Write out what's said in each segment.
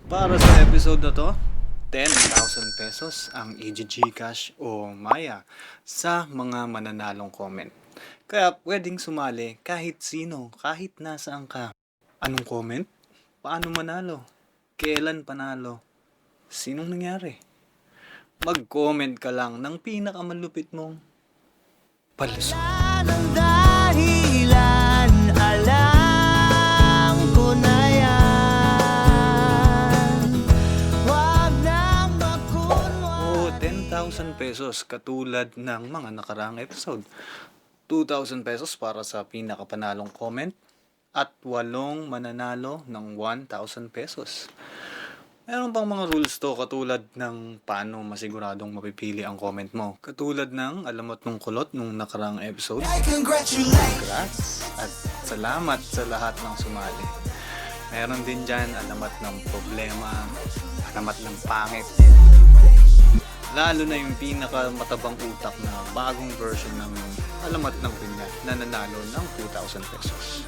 Para sa episode na to, 10,000 pesos ang i-GCash o Maya sa mga mananalong comment. Kaya pwedeng sumali kahit sino, kahit nasaan ka. Anong comment? Paano manalo? Kailan panalo? Sinong nangyari? Mag-comment ka lang ng pinakamalupit mong palusot. Ng dahilan, alam ko na yan. Huwag nang Oo, 10,000 pesos katulad ng mga nakaraang episode. 2,000 pesos para sa pinakapanalong comment at 8 mananalo ng 1,000 pesos. Meron pang mga rules to katulad ng paano masiguradong mapipili ang comment mo. Katulad ng alamot ng kulot nung nakaraang episode. Congrats at salamat sa lahat ng sumali. Meron din dyan alamat ng problema, alamat ng pangit. Lalo na yung pinakamatabang utak na bagong version ng alamat ng pinya na nanalo ng 2,000 pesos.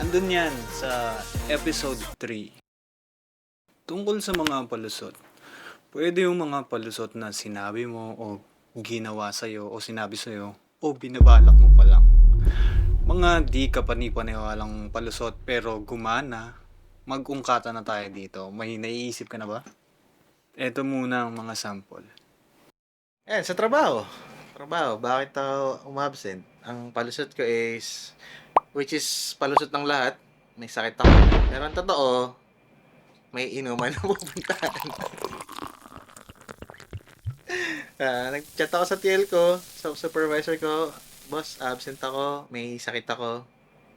Andun yan sa episode 3. Tungkol sa mga palusot, pwede yung mga palusot na sinabi mo o ginawa sa'yo o sinabi sa'yo o binabalak mo pa lang. Mga di ka panipaniwalang palusot pero gumana, mag-ungkata na tayo dito. May naiisip ka na ba? Ito muna ang mga sample. Sa trabaho. Bakit ako umabsent? Ang palusot ko is, which is palusot ng lahat, may sakit ako. Pero ang totoo, may inuman na pupuntahan. Nag-chat ako sa TL ko, sa supervisor ko, boss, absent ako, may sakit ako.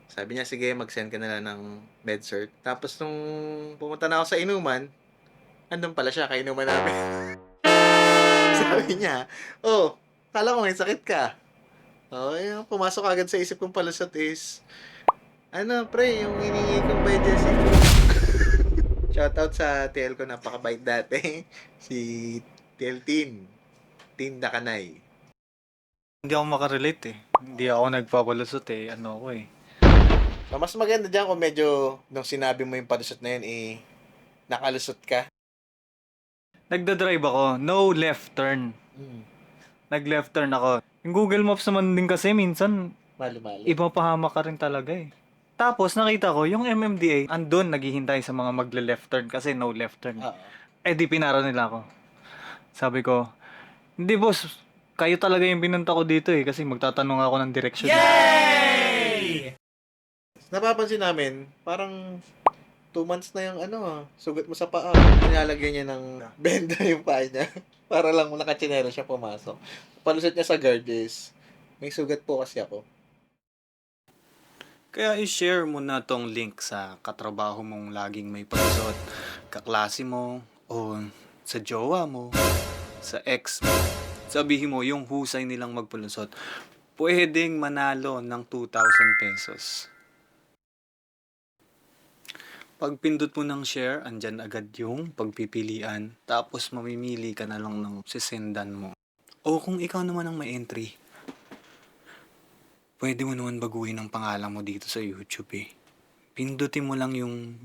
Sabi niya, sige, mag-send ka na lang ng MedCert. Tapos nung pumunta na ako sa inuman, andun pala siya, kainuman namin. Sabi niya, kala ko may sakit ka. Yung pumasok agad sa isip kong palusot is, pre, yung hiningi kong by Jessica. Shoutout sa TL ko, napakabait dati. Si TL Tin Dakanay. Hindi ako makarelate eh. Hindi ako nagpapalusot eh. So, mas maganda dyan kung medyo nung sinabi mo yung palusot na yun, nakalusot ka. Nagdadrive ako, no left turn. Nag-left turn ako. Yung Google Maps naman din kasi minsan, Malo-malo. ipapahamak ka rin talaga eh. Tapos nakita ko, yung MMDA, andun naghihintay sa mga magle-left turn kasi no left turn. Oo. Di pinara nila ako. Sabi ko, hindi boss, kayo talaga yung pinunta ko dito eh kasi magtatanong ako ng direksyon. Napapansin namin, parang 2 months na yung sugat mo sa paa. Nilalagyan niya ng benda yung paa niya. Para lang nakachinelo siya pumasok. Palusot niya sa guard is, may sugat po kasi ako. Kaya i-share mo na tong link sa katrabaho mong laging may palusot, kaklase mo, o sa jowa mo, sa ex mo. Sabihin mo yung husay nilang magpalusot. Pwedeng manalo ng 2,000 pesos. Pag pindot mo ng share, andyan agad yung pagpipilian. Tapos mamimili ka na lang ng sisendan mo. O kung ikaw naman ang may entry, pwede mo naman baguhin ang pangalan mo dito sa YouTube eh. Pindutin mo lang yung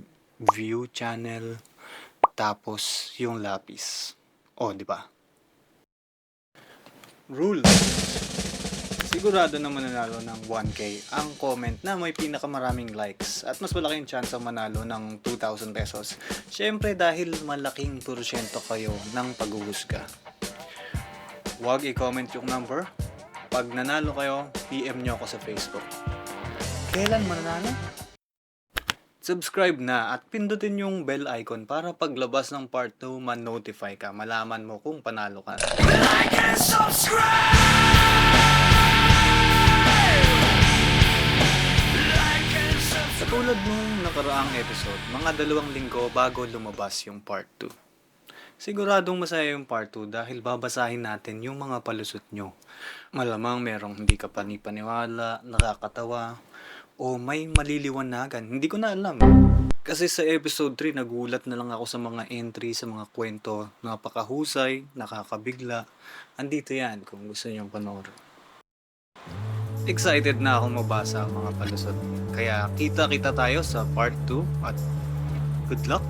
view channel, tapos yung lapis. Di ba? Rule. Sigurado na mananalo ng 1K ang comment na may pinakamaraming likes at mas malaking chance ang manalo ng 2,000 pesos. Syempre dahil malaking porsyento kayo ng paghuhusga. Huwag i-comment yung number. Pag nanalo kayo, PM nyo ako sa Facebook. Kailan mananalo? Subscribe na at pindutin yung bell icon para paglabas ng part 2 man-notify ka. Malaman mo kung panalo ka. like and subscribe. Katulad nung nakaraang episode, mga 2 linggo bago lumabas yung part 2. Siguradong masaya yung part 2 dahil babasahin natin yung mga palusot nyo. Malamang merong hindi ka panipaniwala, nakakatawa, o may maliliwanagan. Hindi ko na alam. Kasi sa episode 3, nagulat na lang ako sa mga entry, sa mga kwento. Napakahusay, nakakabigla. Andito yan kung gusto nyo panoorin. Excited na akong mabasa ang mga palusot. Kaya kita-kita tayo sa part 2 at good luck!